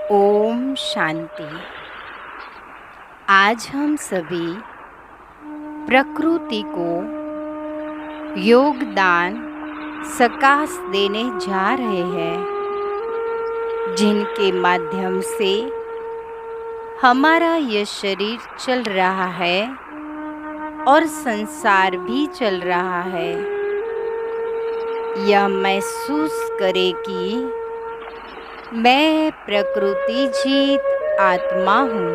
ओम शांति। आज हम सभी प्रकृति को योगदान सकाश देने जा रहे हैं, जिनके माध्यम से हमारा यह शरीर चल रहा है और संसार भी चल रहा है। यह महसूस करे कि मैं प्रकृति जीत आत्मा हूँ।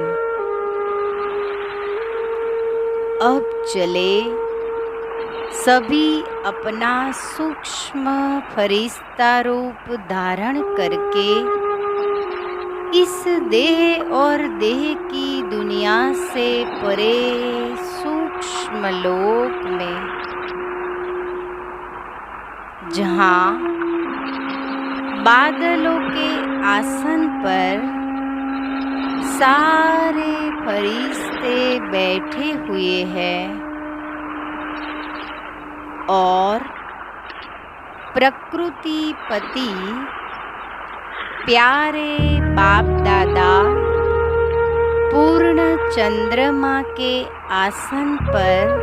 अब चले सभी अपना सूक्ष्म फरिश्ता रूप धारण करके इस देह और देह की दुनिया से परे सूक्ष्म लोक में, जहाँ बादलों के आसन पर सारे फरिश्ते बैठे हुए हैं और प्रकृति पति प्यारे बाप दादा पूर्ण चंद्रमा के आसन पर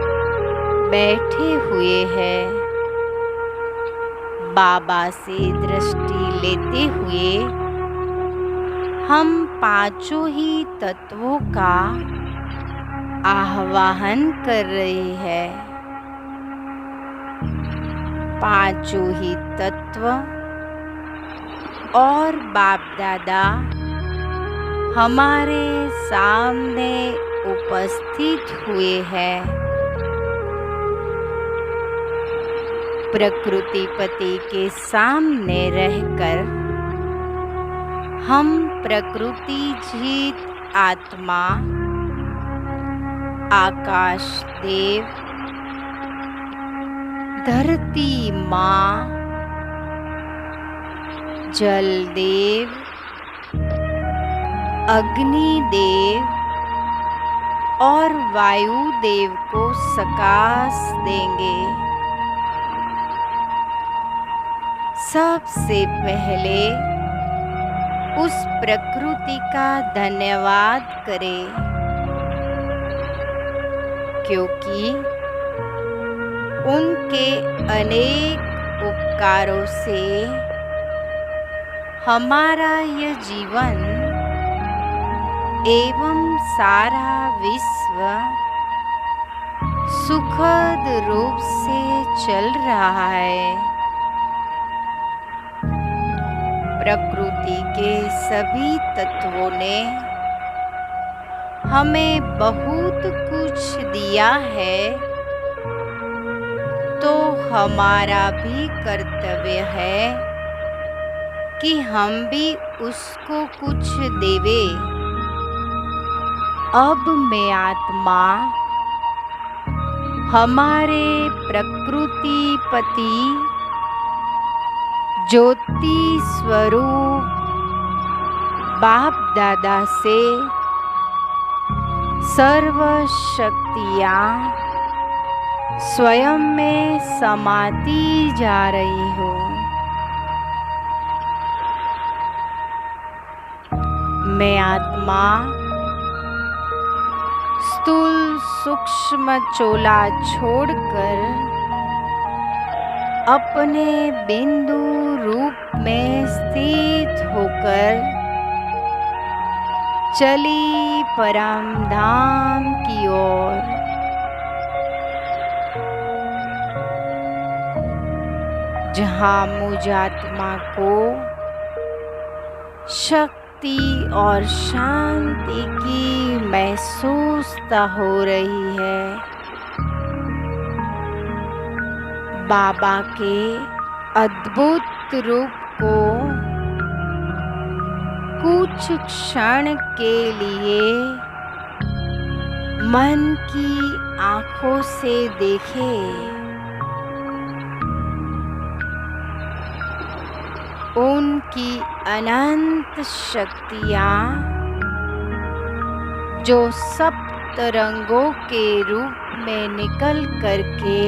बैठे हुए हैं। बाबा से दृष्टि लेते हुए हम पांचों ही तत्वों का आह्वान कर रहे हैं। पांचों ही तत्व और बाप दादा हमारे सामने उपस्थित हुए हैं। प्रकृति पति के सामने रहकर हम प्रकृति जीत आत्मा, आकाश देव, धरती माँ, जल देव, अग्नि देव और वायु देव को सकाश देंगे। सबसे पहले उस प्रकृति का धन्यवाद करें, क्योंकि उनके अनेक उपकारों से हमारा यह जीवन एवं सारा विश्व सुखद रूप से चल रहा है। प्रकृति के सभी तत्वों ने हमें बहुत कुछ दिया है, तो हमारा भी कर्तव्य है कि हम भी उसको कुछ देवे। अब मैं आत्मा हमारे प्रकृति पति ज्योति स्वरूप बाप दादा से सर्व शक्तियाँ स्वयं में समाती जा रही हूँ। मैं आत्मा स्थूल सूक्ष्म चोला छोड़कर अपने बिंदु रूप में स्थित होकर चली परम धाम की ओर। जहाँ मुझ आत्मा को शक्ति और शांति की महसूसता हो रही है। बाबा के अद्भुत रूप को कुछ क्षण के लिए मन की आँखों से देखें। उनकी अनंत शक्तियाँ जो सप्त रंगों के रूप में निकल करके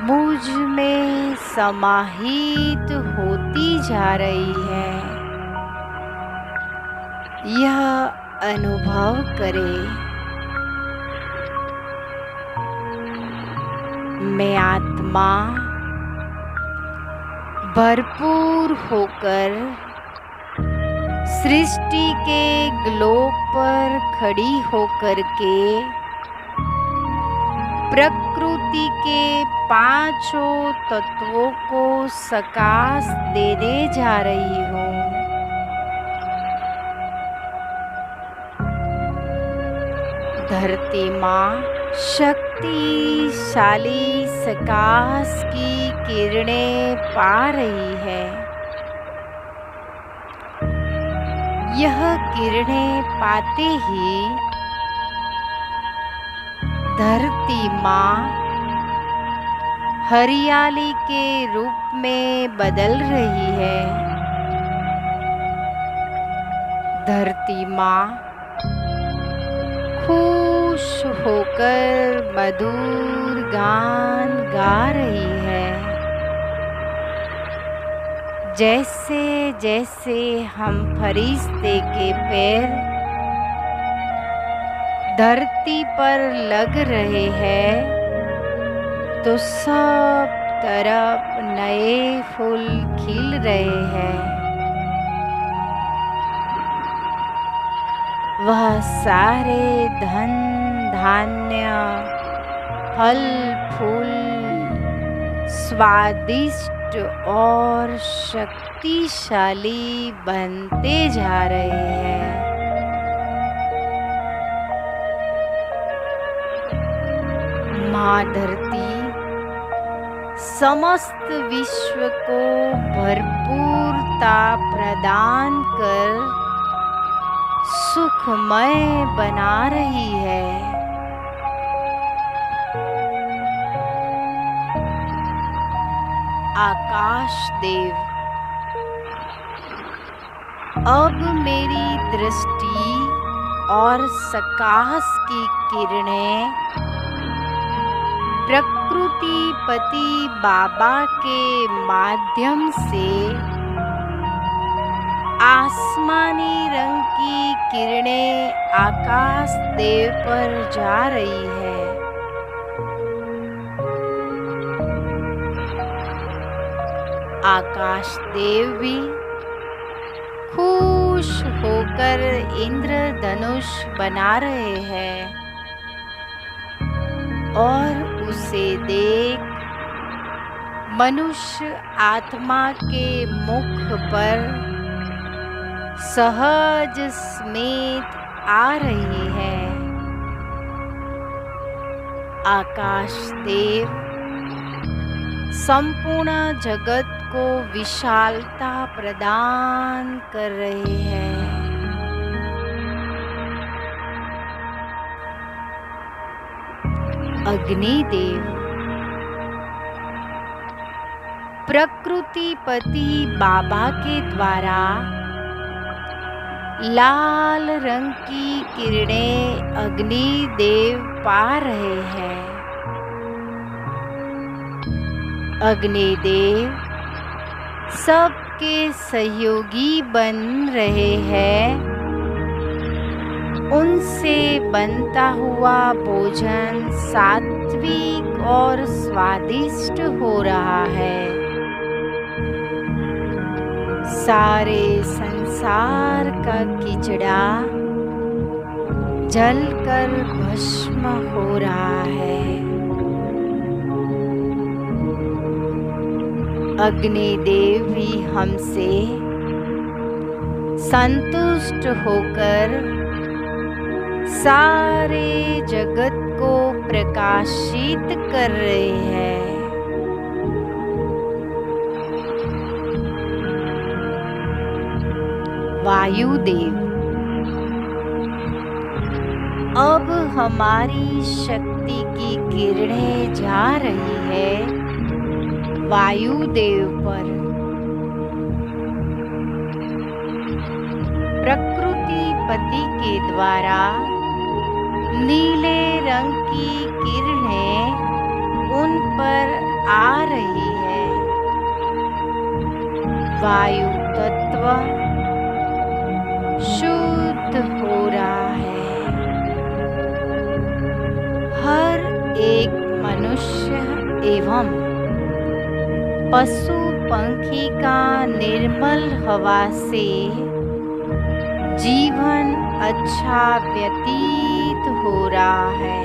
मुझ में समाहित होती जा रही है। यह अनुभव करें, मैं आत्मा भरपूर होकर सृष्टि के ग्लोब पर खड़ी होकर के प्रकृति के पांचों तत्वों को सकाश देने जा रही हूँ। धरती माँ शक्तिशाली सकाश की किरणें पा रही है। यह किरणें पाते ही धरती माँ हरियाली के रूप में बदल रही है। धरती माँ खुश होकर मधुर गान गा रही है। जैसे जैसे हम फरिश्ते के पैर धरती पर लग रहे हैं तो सब तरफ नए फूल खिल रहे हैं। वह सारे धन धान्य फल फूल स्वादिष्ट और शक्तिशाली बनते जा रहे हैं। माँ धरती समस्त विश्व को भरपूरता प्रदान कर सुखमय बना रही है। आकाश देव अब मेरी दृष्टि और सकाश की किरणें प्रकृति पति बाबा के माध्यम से आसमानी रंग की किरणें आकाश देव पर जा रही है। आकाश देव भी खुश होकर इंद्रधनुष बना रहे हैं और उसे देख मनुष्य आत्मा के मुख पर सहज स्मित आ रही है। आकाश देव संपूर्ण जगत को विशालता प्रदान कर रहे हैं। अग्निदेव प्रकृति पति बाबा के द्वारा लाल रंग की किरणें अग्निदेव पा रहे हैं। अग्निदेव सबके सहयोगी बन रहे हैं। उनसे बनता हुआ भोजन सात्विक और स्वादिष्ट हो रहा है। सारे संसार का कीचड़ा जलकर भस्म हो रहा है। अग्निदेव भी हमसे संतुष्ट होकर सारे जगत को प्रकाशित कर रहे हैं। वायुदेव अब हमारी शक्ति की किरणें जा रही है वायुदेव पर। प्रकृति पति के द्वारा नीले रंग की किरणें उन पर आ रही है। वायु तत्व शुद्ध शुद्ध हो रहा है। हर एक मनुष्य एवं पशु पंखी का निर्मल हवा से जीवन अच्छा व्यतीत हो रहा है।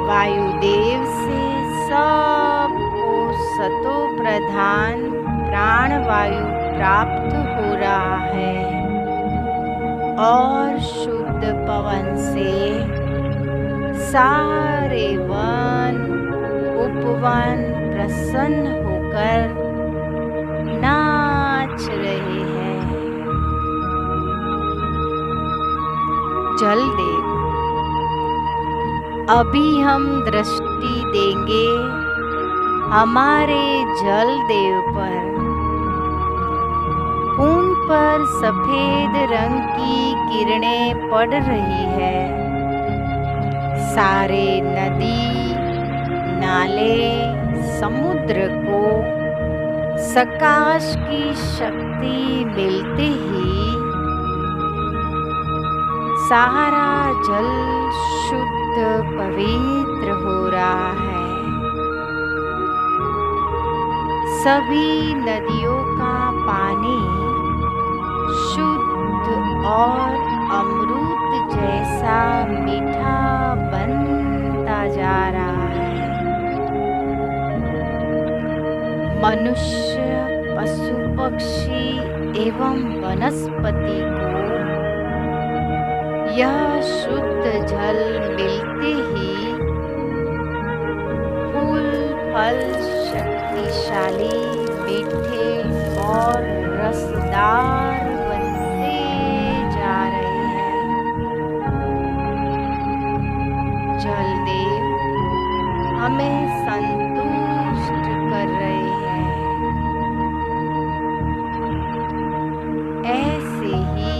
वायुदेव से सबको सतो प्रधान प्राणवायु प्राप्त हो रहा है और शुद्ध पवन से सारे वन उपवन प्रसन्न होकर नाच रहे हैं। जलदेव, अभी हम दृष्टि देंगे हमारे जलदेव पर। उन पर सफेद रंग की किरणें पड़ रही है। सारे नदी नाले समुद्र को सकाश की शक्ति मिलते ही सारा जल शुद्ध पवित्र हो रहा है। सभी नदियों का पानी शुद्ध और अमृत जैसा मीठा बनता जा रहा है। मनुष्य, पशु पक्षी एवं वनस्पति को यह शुद्ध जल मिलते ही फूल फल शक्तिशाली, मीठे और रसदार बनते जा रहे हैं। जलदेव हमें संतुष्ट कर रहे हैं। ऐसे ही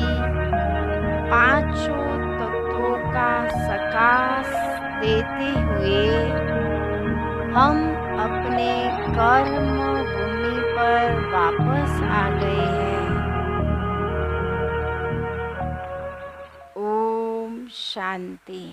पांचों तत्वों का सकाश देते हुए हम अपने कर्म भूमि पर वापस आ गए हैं। ओम शांति।